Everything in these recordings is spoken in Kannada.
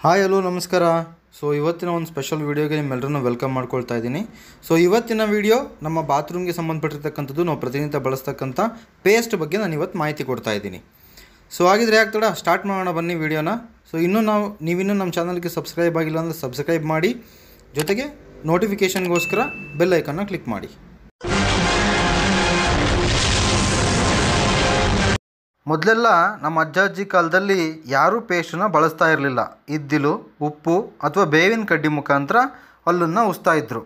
ಹಾಯ್ ಹಲೋ ನಮಸ್ಕಾರ. ಇವತ್ತಿನ ಒಂದು ಸ್ಪೆಷಲ್ ವೀಡಿಯೋಗೆ ನಿಮ್ಮೆಲ್ಲರನ್ನು ವೆಲ್ಕಮ್ ಮಾಡ್ಕೊಳ್ತಾ ಇದ್ದೀನಿ. ಇವತ್ತಿನ ವೀಡಿಯೋ ನಮ್ಮ ಬಾತ್ರೂಮ್ಗೆ ಸಂಬಂಧಪಟ್ಟಿರ್ತಕ್ಕಂಥದ್ದು, ನಾವು ಪ್ರತಿನಿತ್ಯ ಬಳಸ್ತಕ್ಕಂಥ ಪೇಸ್ಟ್ ಬಗ್ಗೆ ನಾನು ಇವತ್ತು ಮಾಹಿತಿ ಕೊಡ್ತಾ ಇದ್ದೀನಿ. ಹಾಗಿದ್ರೆ ಯಾಕೆ ತಡ, ಸ್ಟಾರ್ಟ್ ಮಾಡೋಣ ಬನ್ನಿ ವೀಡಿಯೋನ. ನೀವಿನ್ನೂ ನಮ್ಮ ಚಾನಲ್ಗೆ ಸಬ್ಸ್ಕ್ರೈಬ್ ಆಗಿಲ್ಲ ಅಂದರೆ ಸಬ್ಸ್ಕ್ರೈಬ್ ಮಾಡಿ, ಜೊತೆಗೆ ನೋಟಿಫಿಕೇಷನ್ಗೋಸ್ಕರ ಬೆಲ್ ಐಕನ್ನ ಕ್ಲಿಕ್ ಮಾಡಿ. ಮೊದಲೆಲ್ಲ ನಮ್ಮ ಅಜ್ಜಿ ಕಾಲದಲ್ಲಿ ಯಾರೂ ಪೇಸ್ಟನ್ನು ಬಳಸ್ತಾ ಇರಲಿಲ್ಲ. ಇದ್ದಿಲು, ಉಪ್ಪು ಅಥವಾ ಬೇವಿನ ಕಡ್ಡಿ ಮುಖಾಂತರ ಹಲ್ಲನ್ನು ಉಜ್ತಾ ಇದ್ದರು.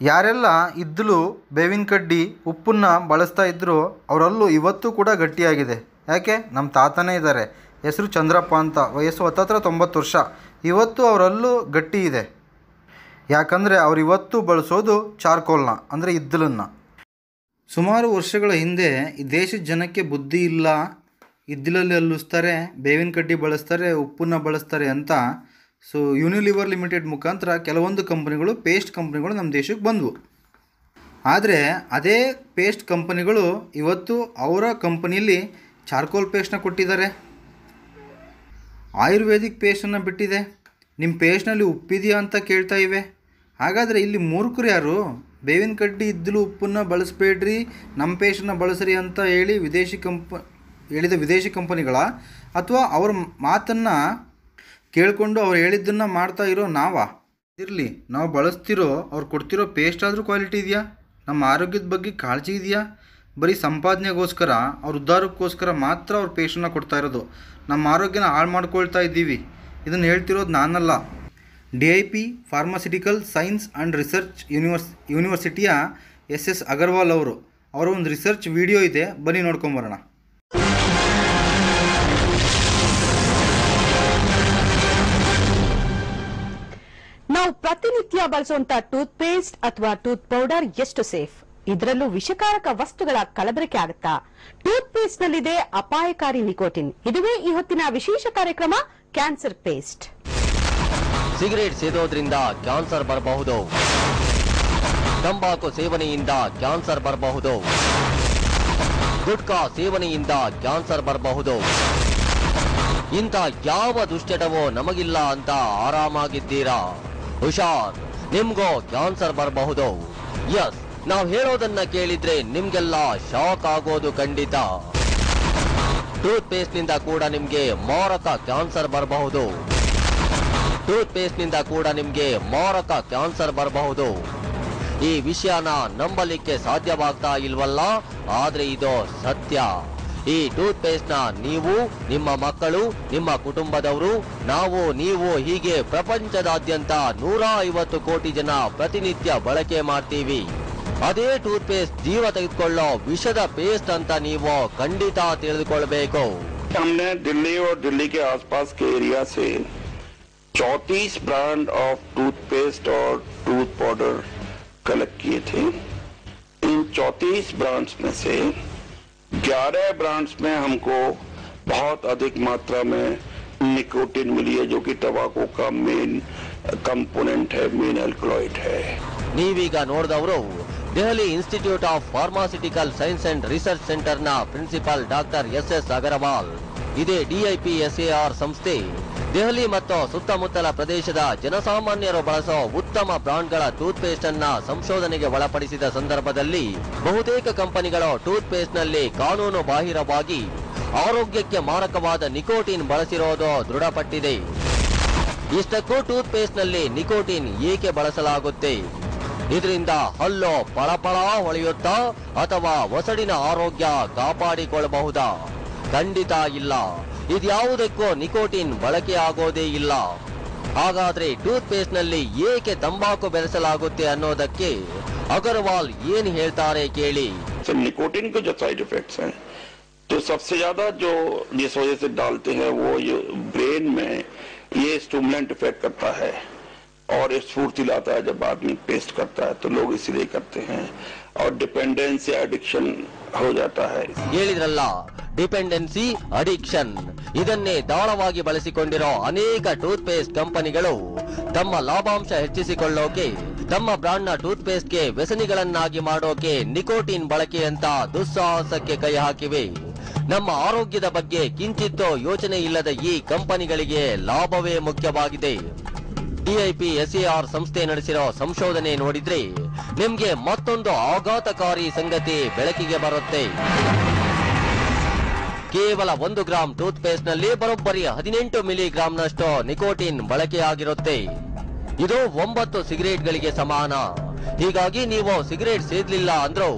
ಯಾರೆಲ್ಲ ಇದ್ದಿಲು, ಬೇವಿನ ಕಡ್ಡಿ, ಉಪ್ಪನ್ನು ಬಳಸ್ತಾ ಇದ್ದರು ಅವರ ಹಲ್ಲು ಇವತ್ತೂ ಕೂಡ ಗಟ್ಟಿಯಾಗಿದೆ. ಯಾಕೆ? ನಮ್ಮ ತಾತನೇ ಇದ್ದಾರೆ, ಹೆಸರು ಚಂದ್ರಪ್ಪ ಅಂತ, ವಯಸ್ಸು 90 ವರ್ಷ. ಇವತ್ತು ಅವರ ಹಲ್ಲು ಗಟ್ಟಿ ಇದೆ. ಯಾಕಂದರೆ ಅವರು ಇವತ್ತು ಬಳಸೋದು ಚಾರ್ಕೋಲ್ನ, ಅಂದರೆ ಇದ್ದಿಲನ್ನು. ಸುಮಾರು ವರ್ಷಗಳ ಹಿಂದೆ ಈ ದೇಶದ ಜನಕ್ಕೆ ಬುದ್ಧಿ ಇಲ್ಲ, ಇದ್ದಿಲಲ್ಲಿ ಹಲ್ಲುಸ್ತಾರೆ, ಬೇವಿನ ಕಡ್ಡಿ ಬಳಸ್ತಾರೆ, ಉಪ್ಪನ್ನು ಬಳಸ್ತಾರೆ ಅಂತ ಯೂನಿಲಿವರ್ ಲಿಮಿಟೆಡ್ ಮುಖಾಂತರ ಕೆಲವೊಂದು ಕಂಪನಿಗಳು, ಪೇಸ್ಟ್ ಕಂಪನಿಗಳು ನಮ್ಮ ದೇಶಕ್ಕೆ ಬಂದವು. ಆದರೆ ಅದೇ ಪೇಸ್ಟ್ ಕಂಪನಿಗಳು ಇವತ್ತು ಅವರ ಕಂಪನಿಯಲ್ಲಿ ಚಾರ್ಕೋಲ್ ಪೇಸ್ಟನ್ನ ಕೊಟ್ಟಿದ್ದಾರೆ, ಆಯುರ್ವೇದಿಕ್ ಪೇಸ್ಟನ್ನು ಬಿಟ್ಟಿದೆ. ನಿಮ್ಮ ಪೇಸ್ಟ್ನಲ್ಲಿ ಉಪ್ಪಿದೆಯಾ ಅಂತ ಕೇಳ್ತಾ ಇವೆ. ಹಾಗಾದರೆ ಇಲ್ಲಿ ಮೂರ್ಖರು ಯಾರು? ಬೇವಿನ ಕಡ್ಡಿ, ಇದ್ದಿಲು, ಉಪ್ಪನ್ನು ಬಳಸಬೇಡ್ರಿ, ನಮ್ಮ ಪೇಸ್ಟನ್ನು ಬಳಸ್ರಿ ಅಂತ ಹೇಳಿದ ವಿದೇಶಿ ಕಂಪನಿಗಳ, ಅಥವಾ ಅವ್ರ ಮಾತನ್ನು ಕೇಳಿಕೊಂಡು ಅವ್ರು ಹೇಳಿದ್ದನ್ನು ಮಾಡ್ತಾ ಇರೋ ನಾವಾ? ಇರಲಿ, ನಾವು ಬಳಸ್ತಿರೋ, ಅವ್ರು ಕೊಡ್ತಿರೋ ಪೇಸ್ಟ್ ಆದರೂ ಕ್ವಾಲಿಟಿ ಇದೆಯಾ? ನಮ್ಮ ಆರೋಗ್ಯದ ಬಗ್ಗೆ ಕಾಳಜಿ ಇದೆಯಾ? ಬರೀ ಸಂಪಾದನೆಗೋಸ್ಕರ, ಅವ್ರ ಉದ್ಧಾರಕ್ಕೋಸ್ಕರ ಮಾತ್ರ ಅವ್ರ ಪೇಸ್ಟನ್ನು ಕೊಡ್ತಾ ಇರೋದು. ನಮ್ಮ ಆರೋಗ್ಯನ ಹಾಳು ಮಾಡ್ಕೊಳ್ತಾ ಇದ್ದೀವಿ. ಇದನ್ನು ಹೇಳ್ತಿರೋದು ನಾನಲ್ಲ, DIP pharmaceutical science and research ಯೂನಿವರ್ಸಿಟಿಯ SS ಅಗರ್ವಾಲ್ ಅವರ ಒಂದು ರಿಸರ್ಚ್ ವಿಡಿಯೋ ಇದೆ, ಬನ್ನಿ ನೋಡ್ಕೊಂಬರೋಣ. ನಾವು ಪ್ರತಿನಿತ್ಯ ಬಳಸುವಂತ ಟೂತ್ ಪೇಸ್ಟ್ ಅಥವಾ ಟೂತ್ ಪೌಡರ್ ಎಷ್ಟು ಸೇಫ್? ಇದರಲ್ಲೂ ವಿಷಕಾರಕ ವಸ್ತುಗಳ ಕಲಬೆರಕೆ ಆಗುತ್ತಾ? ಟೂತ್ ಪೇಸ್ಟ್ ನಲ್ಲಿದೆ ಅಪಾಯಕಾರಿ ನಿಕೋಟಿನ್. ಇದುವೇ ಈ ಹೊತ್ತಿನ ವಿಶೇಷ ಕಾರ್ಯಕ್ರಮ ಕ್ಯಾನ್ಸರ್ ಪೇಸ್ಟ್. ಸಿಗರೇಟ್ ಸೇದೋದ್ರಿಂದ ಕ್ಯಾನ್ಸರ್ ಬರಬಹುದು, ತಂಬಾಕು ಸೇವನೆಯಿಂದ ಕ್ಯಾನ್ಸರ್ ಬರಬಹುದು, ಗುಟ್ಕಾ ಸೇವನೆಯಿಂದ ಕ್ಯಾನ್ಸರ್ ಬರಬಹುದು. ಇಂಥ ಯಾವ ದುಶ್ಚಟವೋ ನಮಗಿಲ್ಲ ಅಂತ ಆರಾಮಾಗಿದ್ದೀರಾ? ಹುಷಾರ್, ನಿಮ್ಗೋ ಕ್ಯಾನ್ಸರ್ ಬರಬಹುದು. ಎಸ್, ನಾವು ಹೇಳೋದನ್ನ ಕೇಳಿದ್ರೆ ನಿಮ್ಗೆಲ್ಲ ಶಾಕ್ ಆಗೋದು ಖಂಡಿತ. ಟೂತ್ ಪೇಸ್ಟ್ ನಿಂದ ಕೂಡ ನಿಮ್ಗೆ ಮಾರಕ ಕ್ಯಾನ್ಸರ್ ಬರಬಹುದು. ಟೂತ್ ಪೇಸ್ಟ್ ನಿಂದ ಕೂಡ ನಿಮ್ಗೆ ಮಾರಕ ಕ್ಯಾನ್ಸರ್ ಬರಬಹುದು. ಈ ವಿಷಯನ ನಂಬಲಿಕ್ಕೆ ಸಾಧ್ಯವಾಗ್ತಾ ಇಲ್ವಲ್ಲ, ಆದ್ರೆ ಇದು ಸತ್ಯ. ಈ ಟೂತ್ ಪೇಸ್ಟ್ ನ ನೀವು, ನಿಮ್ಮ ಮಕ್ಕಳು, ನಿಮ್ಮ ಕುಟುಂಬದವರು, ನೀವು ಹೀಗೆ ಪ್ರಪಂಚದಾದ್ಯಂತ 150 ಕೋಟಿ ಜನ ಪ್ರತಿನಿತ್ಯ ಬಳಕೆ ಮಾಡ್ತೀವಿ. ಅದೇ ಟೂತ್ ಪೇಸ್ಟ್ ಜೀವ ತೆಗೆದುಕೊಳ್ಳೋ ವಿಷದ ಪೇಸ್ಟ್ ಅಂತ ನೀವು ಖಂಡಿತ ತಿಳಿದುಕೊಳ್ಬೇಕು. हमने दिल्ली और दिल्ली के आसपास के एरिया से 34 ब्रांड ऑफ टूथपेस्ट और टूथ पाउडर कलेक्ट किए थे. इन 34 ब्रांड्स में से 11 ब्रांड्स में हमको बहुत अधिक मात्रा में निकोटिन मिली है, जो कि टबाको का मेन कंपोनेंट है, मेन एल्कलॉइड है. ನೀವೀಗ ನೋಡಿದವರು Delhi institute of pharmaceutical science and research centre ನ ಪ್ರಿನ್ಸಿಪಾಲ್ ಡಾಕ್ಟರ್ SS ಅಗರ್ವಾಲ್. ಇದೇ DIP SAR ಸಂಸ್ಥೆ ದೆಹಲಿ ಮತ್ತು ಸುತ್ತಮುತ್ತಲ ಪ್ರದೇಶದ ಜನಸಾಮಾನ್ಯರು ಬಳಸೋ ಉತ್ತಮ ಬ್ರಾಂಡ್ಗಳ ಟೂತ್ ಪೇಸ್ಟ್ ಅನ್ನ ಸಂಶೋಧನೆಗೆ ಒಳಪಡಿಸಿದ ಸಂದರ್ಭದಲ್ಲಿ ಬಹುತೇಕ ಕಂಪನಿಗಳು ಟೂತ್ ಪೇಸ್ಟ್ ನಲ್ಲಿ ಕಾನೂನು ಬಾಹಿರವಾಗಿ ಆರೋಗ್ಯಕ್ಕೆ ಮಾರಕವಾದ ನಿಕೋಟಿನ್ ಬಳಸಿರೋದು ದೃಢಪಟ್ಟಿದೆ. ಇಷ್ಟಕ್ಕೂ ಟೂತ್ ಪೇಸ್ಟ್ ನಲ್ಲಿ ನಿಕೋಟಿನ್ ಏಕೆ ಬಳಸಲಾಗುತ್ತೆ? ಇದರಿಂದ ಹಲ್ಲು ಪಳಪಳ ಹೊಳೆಯುತ್ತಾ ಅಥವಾ ಒಸಡಿನ ಆರೋಗ್ಯ ಕಾಪಾಡಿಕೊಳ್ಳಬಹುದಾ? ಖಂಡಿತ ಇಲ್ಲ. ಇದ್ಯಾವುದಕ್ಕೂ ನಿಕೋಟಿನ್ ಬಳಕೆಯಾಗೋದೇ ಇಲ್ಲ. ಹಾಗಾದ್ರೆ ಟೂತ್ ಪೇಸ್ಟ್ ನಲ್ಲಿ ಏಕೆ ತಂಬಾಕು ಬೆರೆಸಲಾಗುತ್ತೆ ಅನ್ನೋದಕ್ಕೆ ಅಗರ್ವಾಲ್ ಏನ್ ಹೇಳ್ತಾರೆ ಕೇಳಿ. निकोटिन के जो साइड इफेक्ट्स हैं, तो सबसे ज्यादा जो जिस वजह से डालते हैं वो ये ब्रेन में ये स्टिमुलेंट इफेक्ट करता है और स्फूर्ति लाता है. जब आदमी पेस्ट करता है तो लोग इसीलिए करते हैं, और डिपेंडेंस या एडिक्शन हो जाता है. ಹೇಳಿದ್ರಲ್ಲ, ಡಿಪೆಂಡೆನ್ಸಿ, ಅಡಿಕ್ಷನ್, ಇದನ್ನೇ ದಾಳವಾಗಿ ಬಳಸಿಕೊಂಡಿರೋ ಅನೇಕ ಟೂತ್ ಪೇಸ್ಟ್ ಕಂಪನಿಗಳು ತಮ್ಮ ಲಾಭಾಂಶ ಹೆಚ್ಚಿಸಿಕೊಳ್ಳೋಕೆ, ತಮ್ಮ ಬ್ರಾಂಡ್ ನ ಟೂತ್ ಪೇಸ್ಟ್ ಗೆ ವ್ಯಸನಿಗಳನ್ನಾಗಿ ಮಾಡೋಕೆ ನಿಕೋಟಿನ್ ಬಳಕೆಯಂತ ದುಸ್ಸಾಹಸಕ್ಕೆ ಕೈ ಹಾಕಿವೆ. ನಮ್ಮ ಆರೋಗ್ಯದ ಬಗ್ಗೆ ಕಿಂಚಿತ್ತೋ ಯೋಚನೆ ಇಲ್ಲದ ಈ ಕಂಪನಿಗಳಿಗೆ ಲಾಭವೇ ಮುಖ್ಯವಾಗಿದೆ. ಡಿಐಪಿ ಎಸ್ಎಆರ್ ಸಂಸ್ಥೆ ನಡೆಸಿರೋ ಸಂಶೋಧನೆ ನೋಡಿದ್ರೆ ನಿಮ್ಗೆ ಮತ್ತೊಂದು ಆಘಾತಕಾರಿ ಸಂಗತಿ ಬೆಳಕಿಗೆ ಬರುತ್ತೆ. ಕೇವಲ 1 ಗ್ರಾಂ ಟೂತ್ ಪೇಸ್ಟ್ ನಲ್ಲಿ ಬರೋಬ್ಬರಿ 18 ಮಿಲಿಗ್ರಾಂನಷ್ಟು ನಿಕೋಟಿನ್ ಬಳಕೆಯಾಗಿರುತ್ತೆ. ಇದು 9 ಸಿಗರೇಟ್ಗಳಿಗೆ ಸಮಾನ. ಹೀಗಾಗಿ ನೀವು ಸಿಗರೇಟ್ ಸೇದಲಿಲ್ಲ ಅಂದ್ರೂ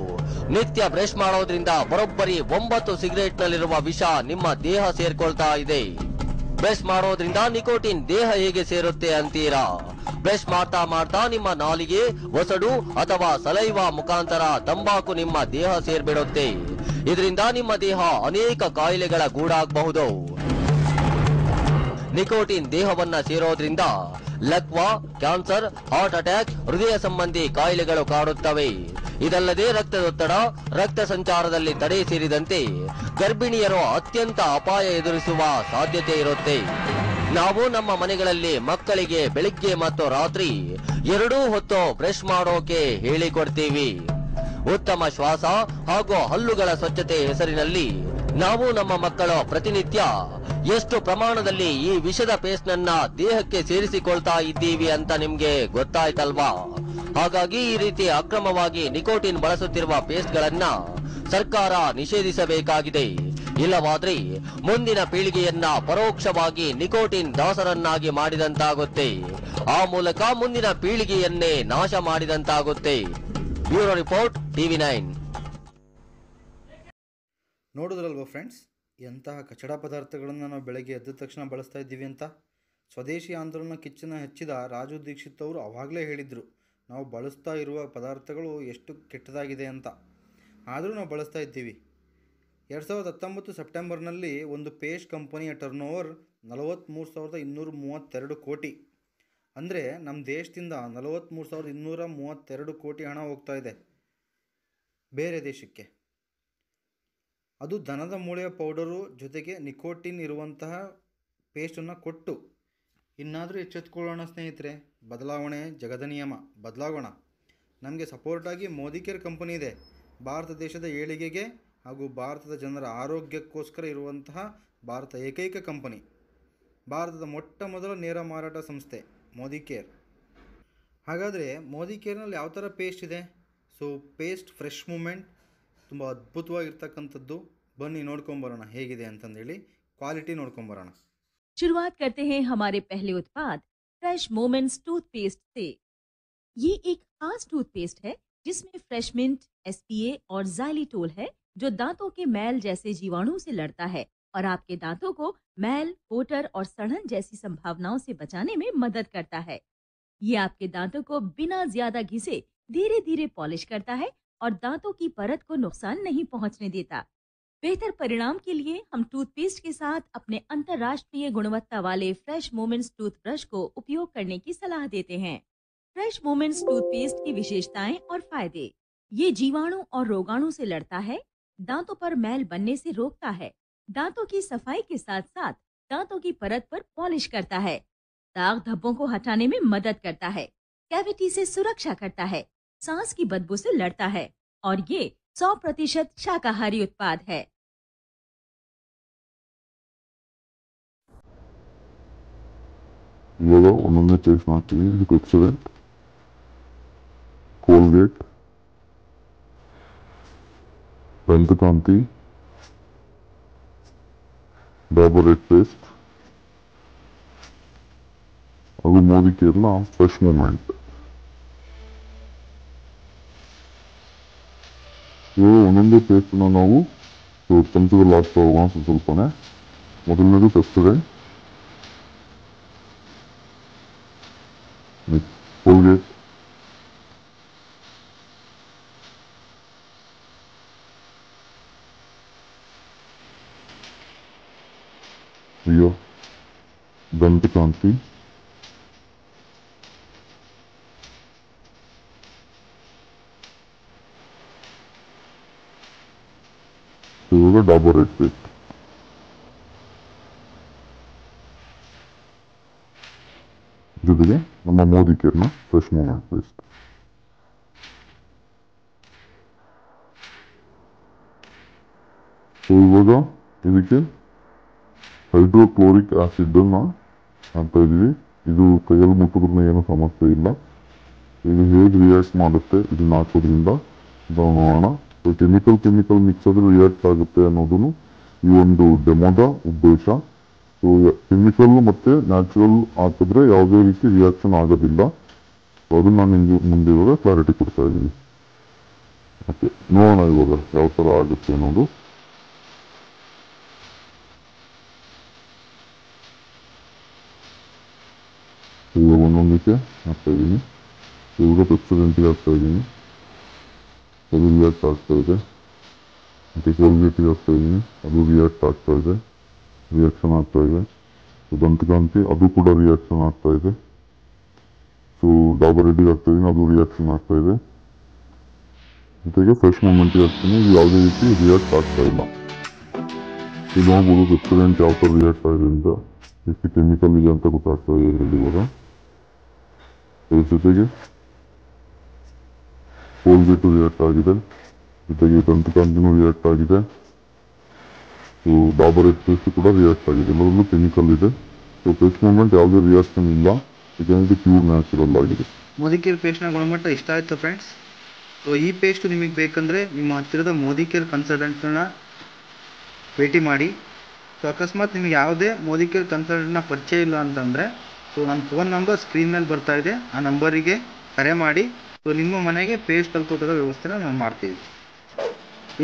ನಿತ್ಯ ಬ್ರಷ್ ಮಾಡೋದ್ರಿಂದ ಬರೋಬ್ಬರಿ 9 ಸಿಗರೇಟ್ ನಲ್ಲಿರುವ ವಿಷ ನಿಮ್ಮ ದೇಹ ಸೇರ್ಕೊಳ್ತಾ ಇದೆ. ಬ್ರಷ್ ಮಾಡೋದ್ರಿಂದ ನಿಕೋಟಿನ್ ದೇಹ ಹೇಗೆ ಸೇರುತ್ತೆ ಅಂತೀರಾ? ಬ್ರಷ್ ಮಾಡ್ತಾ ಮಾಡ್ತಾ ನಿಮ್ಮ ನಾಲಿಗೆ, ಒಸಡು ಅಥವಾ ಸಲೈವಾ ಮುಖಾಂತರ ತಂಬಾಕು ನಿಮ್ಮ ದೇಹ ಸೇರ್ಬಿಡುತ್ತೆ. ಇದರಿಂದ ನಿಮ್ಮ ದೇಹ ಅನೇಕ ಕಾಯಿಲೆಗಳ ಗೂಡಾಗಬಹುದು. ನಿಕೋಟಿನ್ ದೇಹವನ್ನ ಸೇರೋದ್ರಿಂದ ಲಕ್ವಾ, ಕ್ಯಾನ್ಸರ್, ಹಾರ್ಟ್ ಅಟ್ಯಾಕ್, ಹೃದಯ ಸಂಬಂಧಿ ಕಾಯಿಲೆಗಳು ಕಾಡುತ್ತವೆ. ಇದಲ್ಲದೆ ರಕ್ತದೊತ್ತಡ, ರಕ್ತ ಸಂಚಾರದಲ್ಲಿ ತಡೆ ಸೇರಿದಂತೆ ಗರ್ಭಿಣಿಯರು ಅತ್ಯಂತ ಅಪಾಯ ಎದುರಿಸುವ ಸಾಧ್ಯತೆ ಇರುತ್ತೆ. ನಾವು ನಮ್ಮ ಮನೆಗಳಲ್ಲಿ ಮಕ್ಕಳಿಗೆ ಬೆಳಿಗ್ಗೆ ಮತ್ತು ರಾತ್ರಿ 2 ಹೊತ್ತು ಬ್ರಷ್ ಮಾಡೋಕೆ ಹೇಳಿಕೊಡ್ತೀವಿ. ಉತ್ತಮ ಶ್ವಾಸ ಹಾಗೂ ಹಲ್ಲುಗಳ ಸ್ವಚ್ಛತೆ ಹೆಸರಿನಲ್ಲಿ ನಾವು ನಮ್ಮ ಮಕ್ಕಳ ಪ್ರತಿನಿತ್ಯ ಎಷ್ಟು ಪ್ರಮಾಣದಲ್ಲಿ ಈ ವಿಷದ ಪೇಸ್ಟ್ ನನ್ನ ದೇಹಕ್ಕೆ ಸೇರಿಸಿಕೊಳ್ತಾ ಇದ್ದೀವಿ ಅಂತ ನಿಮ್ಗೆ ಗೊತ್ತಾಯ್ತಲ್ವಾ? ಹಾಗಾಗಿ ಈ ರೀತಿ ಅಕ್ರಮವಾಗಿ ನಿಕೋಟಿನ್ ಬಳಸುತ್ತಿರುವ ಪೇಸ್ಟ್ ಗಳನ್ನ ಸರ್ಕಾರ ನಿಷೇಧಿಸಬೇಕಾಗಿದೆ. ಇಲ್ಲವಾದ್ರೆ ಮುಂದಿನ ಪೀಳಿಗೆಯನ್ನ ಪರೋಕ್ಷವಾಗಿ ನಿಕೋಟಿನ್ ದಾಸರನ್ನಾಗಿ ಮಾಡಿದಂತಾಗುತ್ತೆ. ಆ ಮೂಲಕ ಮುಂದಿನ ಪೀಳಿಗೆಯನ್ನೇ ನಾಶ ಮಾಡಿದಂತಾಗುತ್ತೆ. Bureau report, TV9. ನೋಡಿದ್ರಲ್ವ ಫ್ರೆಂಡ್ಸ್, ಎಂತಹ ಕಚಡ ಪದಾರ್ಥಗಳನ್ನು ನಾವು ಬೆಳಗ್ಗೆ ಎದ್ದ ತಕ್ಷಣ ಬಳಸ್ತಾ ಇದ್ದೀವಿ ಅಂತ. ಸ್ವದೇಶಿ ಆಂದೋಲನ ಕಿಚ್ಚನ್ನು ಹಚ್ಚಿದ ರಾಜು ದೀಕ್ಷಿತ್ ಅವರು ಆವಾಗಲೇ ಹೇಳಿದರು, ನಾವು ಬಳಸ್ತಾ ಇರುವ ಪದಾರ್ಥಗಳು ಎಷ್ಟು ಕೆಟ್ಟದಾಗಿದೆ ಅಂತ. ಆದರೂ ನಾವು ಬಳಸ್ತಾ ಇದ್ದೀವಿ. 2019 ಸೆಪ್ಟೆಂಬರ್ನಲ್ಲಿ ಒಂದು ಪೇಸ್ಟ್ ಕಂಪನಿಯ ಟರ್ನೋವರ್ 43,232 ಕೋಟಿ. ಅಂದರೆ ನಮ್ಮ ದೇಶದಿಂದ 43,232 ಕೋಟಿ ಹಣ ಹೋಗ್ತಾ ಇದೆ ಬೇರೆ ದೇಶಕ್ಕೆ. ಅದು ದನದ ಮೂಳೆಯ ಪೌಡರು ಜೊತೆಗೆ ನಿಕೋಟಿನ್ ಇರುವಂತಹ ಪೇಸ್ಟನ್ನು ಕೊಟ್ಟು. ಇನ್ನಾದರೂ ಎಚ್ಚೆತ್ತುಕೊಳ್ಳೋಣ ಸ್ನೇಹಿತರೆ. ಬದಲಾವಣೆ ಜಗದ ನಿಯಮ, ಬದಲಾಗೋಣ. ನಮಗೆ ಸಪೋರ್ಟಾಗಿ ಮೋದಿ ಕೇರ್ ಕಂಪನಿ ಇದೆ. ಭಾರತ ದೇಶದ ಏಳಿಗೆಗೆ ಹಾಗೂ ಭಾರತದ ಜನರ ಆರೋಗ್ಯಕ್ಕೋಸ್ಕರ ಇರುವಂತಹ ಭಾರತ ಏಕೈಕ ಕಂಪನಿ. ಭಾರತದ ಮೊಟ್ಟ ಮೊದಲ ನೇರ ಮಾರಾಟ ಸಂಸ್ಥೆ ಮೋದಿ ಕೇರ್. ಹಾಗಾದರೆ ಮೋದಿ ಕೇರ್ನಲ್ಲಿ ಯಾವ ಥರ ಪೇಸ್ಟ್ ಇದೆ? ಸೊ ಪೇಸ್ಟ್ ಫ್ರೆಶ್ ಮೂಮೆಂಟ್ ತುಂಬ ಅದ್ಭುತವಾಗಿರ್ತಕ್ಕಂಥದ್ದು. ಬನ್ನಿ ನೋಡ್ಕೊಂಬರೋಣ ಹೇಗಿದೆ ಅಂತಂದೇಳಿ, ಕ್ವಾಲಿಟಿ ನೋಡ್ಕೊಂಬರೋಣ. शुरुआत करते हैं हमारे पहले उत्पाद फ्रेश मोमेंट्स टूथपेस्ट से। ये एक खास टूथपेस्ट है जिसमें फ्रेश मिंट, SPA और ज़ाइलिटोल है, जो दांतों के मैल जैसे जीवाणु से लड़ता है और आपके दांतों को मैल, कोटर और सड़न जैसी संभावनाओं से बचाने में मदद करता है। ये आपके दांतों को बिना ज्यादा घिसे धीरे धीरे पॉलिश करता है और दांतों की परत को नुकसान नहीं पहुंचने देता। बेहतर परिणाम के लिए हम टूथपेस्ट के साथ अपने अंतर्राष्ट्रीय गुणवत्ता वाले फ्रेश मोमेंट्स टूथब्रश को उपयोग करने की सलाह देते हैं। फ्रेश मोमेंट्स टूथपेस्ट की विशेषताएं और फायदे। ये जीवाणु और रोगाणु से लड़ता है, दांतों पर मैल बनने से रोकता है, दांतों की सफाई के साथ साथ दांतों की परत पर पॉलिश करता है, दाग धब्बों को हटाने में मदद करता है, कैविटी से सुरक्षा करता है, सांस की बदबू से लड़ता है और ये 100% शाकाहारी उत्पाद है। ಇವಾಗ ಒಂದೊಂದೇ ಟೇಸ್ಟ್ ಮಾಡ್ತೀವಿ. ಇದು ಪೆಪ್ಸೋಡೆಂಟ್, ಕೋಲ್ಗೇಟ್, ದಂತಕಾಂತಿ, ಡಾಬರ್ ರೆಡ್ ಪೇಸ್ಟ್ ಹಾಗೂ ಮೋದಿ ಕೇರ್ನ ಫ್ರೆಶ್ ಮೂಮೆಂಟ್. ಇವಾಗ ಒಂದೊಂದೇ ಪೇಸ್ಟ್ನ ನಾವು ಚಮಚದಲ್ಲಿ ಹಾಕ್ತಾ ಹೋಗೋಣ ಸ್ವಲ್ಪನೇ. ಮೊದಲನೇದು ಪೆಪ್ಸೋಡೆಂಟ್, ಕೋಲ್ಗೇಟ್, ಅಯ್ಯೋ ದಂತಕಾಂತಿ, ಇವಾಗ ಡಾಬರ್ ರೆಡ್ ಪೇಸ್ಟ್. ಜೊತೆಗೆ ನಮ್ಮ ಮೋದಿ ಕೇರ್ನ ಫ್ರೆಶ್ ಮೂಮೆಂಟ್ ಪೇಸ್ಟ್. ಇವಾಗ ಇದಕ್ಕೆ ಹೈಡ್ರೋಕ್ಲೋರಿಕ್ ಆ್ಯಸಿಡನ್ನು ಹಾಕ್ತಾ ಇದ್ದೀವಿ. ಇದು ಕೈಯಲ್ಲಿ ಮುಟ್ಟಿದ್ರೂ ಏನೂ ಸಮಸ್ಯೆ ಇಲ್ಲ. ಇದು ಹೇಗೆ ರಿಯಾಕ್ಟ್ ಮಾಡುತ್ತೆ ಇದನ್ನ ಹಾಕೋದ್ರಿಂದ ನಾವು ನೋಡೋಣ. ಸೊ ಕೆಮಿಕಲ್ ಮಿಕ್ಸ್ ಆದ್ರೆ ರಿಯಾಕ್ಟ್ ಆಗುತ್ತೆ ಅನ್ನೋದು ಈ ಒಂದು ಡೆಮೋದ ಉದ್ದೇಶ. ಸೊ ಕೆಮಿಕಲ್ ಮತ್ತು ನ್ಯಾಚುರಲ್ ಹಾಕಿದ್ರೆ ಯಾವುದೇ ರೀತಿ ರಿಯಾಕ್ಷನ್ ಆಗೋದಿಲ್ಲ. ಸೊ ಅದನ್ನು ನಾನು ನಿಮಗೆ ಮುಂದೆ ಇವಾಗ ಕ್ಲಾರಿಟಿ ಕೊಡ್ತಾ ಇದ್ದೀನಿ. ಓಕೆ, ನೋಡೋಣ ಇವಾಗ ಯಾವ ಥರ ಆಗುತ್ತೆ ಅನ್ನೋದು. ಇವಾಗ ಒಂದೊಂದಕ್ಕೆ ಹಾಕ್ತಾ ಇದ್ದೀನಿ. ಇವಾಗ ಪೆಪ್ಸೋಡೆಂಟಿಗೆ ಹಾಕ್ತಾ ಇದ್ದೀನಿ. ಅದು ರಿಯಾಕ್ಟ್ ಆಗ್ತಾ ಇದೆ. ಮತ್ತು ಕೋಲ್ಗೇಟಿಗೆ ಹಾಕ್ತಾ ಇದ್ದೀನಿ. ಅದು ರಿಯಾಕ್ಟ್ ಆಗ್ತಾ ಇದೆ, ರಿಯಾಕ್ಷನ್ ಆಗ್ತಾ ಇದೆ. ಸೊ ದಂತಕಾಂತಿ ಅದು ಕೂಡ ರಿಯಾಕ್ಷನ್ ಆಗ್ತಾ ಇದೆ. ಸೊ ಡಾಬರ್ ರೆಡ್ಡಿಗೆ ಹಾಕ್ತಾ ಇದ್ದೀನಿ, ಅದು ರಿಯಾಕ್ಷನ್ ಆಗ್ತಾ ಇದೆ. ಜೊತೆಗೆ ಫ್ರೆಶ್ ಮೂಮೆಂಟಿಗೆ ಹಾಕ್ತೀನಿ, ಇದು ಯಾವುದೇ ರೀತಿ ರಿಯಾಕ್ಟ್ ಆಗ್ತಾ ಇಲ್ಲ. ಇದು ನೋಡ್ಬೋದು ಪೆಪ್ಸೋಡೆಂಟ್ ಯಾವ ಥರ ರಿಯಾಕ್ಟ್ ಆಗಿದೆ ಅಂತ, ಎಷ್ಟು ಕೆಮಿಕಲ್ ಇದೆ ಅಂತ ಗೊತ್ತಾಗ್ತಾ ಇದೆ ಇವಾಗ. ಅದ್ರ ಜೊತೆಗೆ ಕೋಲ್ಗೇಟು ರಿಯಾಕ್ಟ್ ಆಗಿದೆ, ಜೊತೆಗೆ ದಂತಕಾಂತಿನೂ ರಿಯಾಕ್ಟ್ ಆಗಿದೆ. ಸೊ ಡಾಬರ್ ರೆಡ್ ಪೇಸ್ಟ್ ಕೂಡ ರಿಯಾಕ್ಟ್ ಆಗಿದೆ. ಎಲ್ಲದರಲ್ಲೂ ಕೆಮಿಕಲ್ ಇದೆ. ಸೊ ಪೇಸ್ಟ್ ಮೂಮೆಂಟ್ ಯಾವುದೇ ರಿಯಾಕ್ಷನ್ ಇಲ್ಲ, ಯಾಕೆಂದರೆ ಪ್ಯೂರ್ ನ್ಯಾಚುರಲ್ ಆಗಿದೆ. ಮೋದಿಕೇರ್ ಪೇಸ್ಟ್ನ ಗುಣಮಟ್ಟ ಇಷ್ಟ ಆಯಿತು ಫ್ರೆಂಡ್ಸ್. ಸೊ ಈ ಪೇಸ್ಟು ನಿಮಗೆ ಬೇಕಂದರೆ ನಿಮ್ಮ ಹತ್ತಿರದ ಮೋದಿಕೇರ್ ಕನ್ಸಲ್ಟೆಂಟ್ನ ಭೇಟಿ ಮಾಡಿ. ಸೊ ಅಕಸ್ಮಾತ್ ನಿಮಗೆ ಯಾವುದೇ ಮೋದಿಕೇರ್ ಕನ್ಸಲ್ಟೆಂಟ್ನ ಪರಿಚಯ ಇಲ್ಲ ಅಂತಂದರೆ ಸೊ ನನ್ನ ಫೋನ್ ನಂಬರ್ ಸ್ಕ್ರೀನ್ ಮೇಲೆ ಬರ್ತಾ ಇದೆ, ಆ ನಂಬರಿಗೆ ಕರೆ ಮಾಡಿ. ಸೊ ನಿಮ್ಮ ಮನೆಗೆ ಪೇಸ್ಟ್ ತಲುಪೋದರ ವ್ಯವಸ್ಥೆನ ನಾವು ಮಾಡ್ತೀವಿ.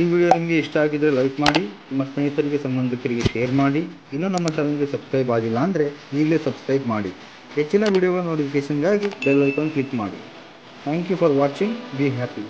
ಈ ವಿಡಿಯೋ ನಿಮಗೆ ಇಷ್ಟ ಆಗಿದ್ದರೆ ಲೈಕ್ ಮಾಡಿ, ನಿಮ್ಮ ಸ್ನೇಹಿತರಿಗೆ ಸಂಬಂಧಿಕರಿಗೆ ಶೇರ್ ಮಾಡಿ. ಇನ್ನೂ ನಮ್ಮ ಚಾನಲ್ಗೆ ಸಬ್ಸ್ಕ್ರೈಬ್ ಆಗಿಲ್ಲ ಅಂದರೆ ಈಗಲೇ ಸಬ್ಸ್ಕ್ರೈಬ್ ಮಾಡಿ. ಹೆಚ್ಚಿನ ವಿಡಿಯೋಗಳ ನೋಟಿಫಿಕೇಷನ್ಗಾಗಿ ಬೆಲ್ ಐಕಾನ್ ಕ್ಲಿಕ್ ಮಾಡಿ. Thank you for watching. Be happy.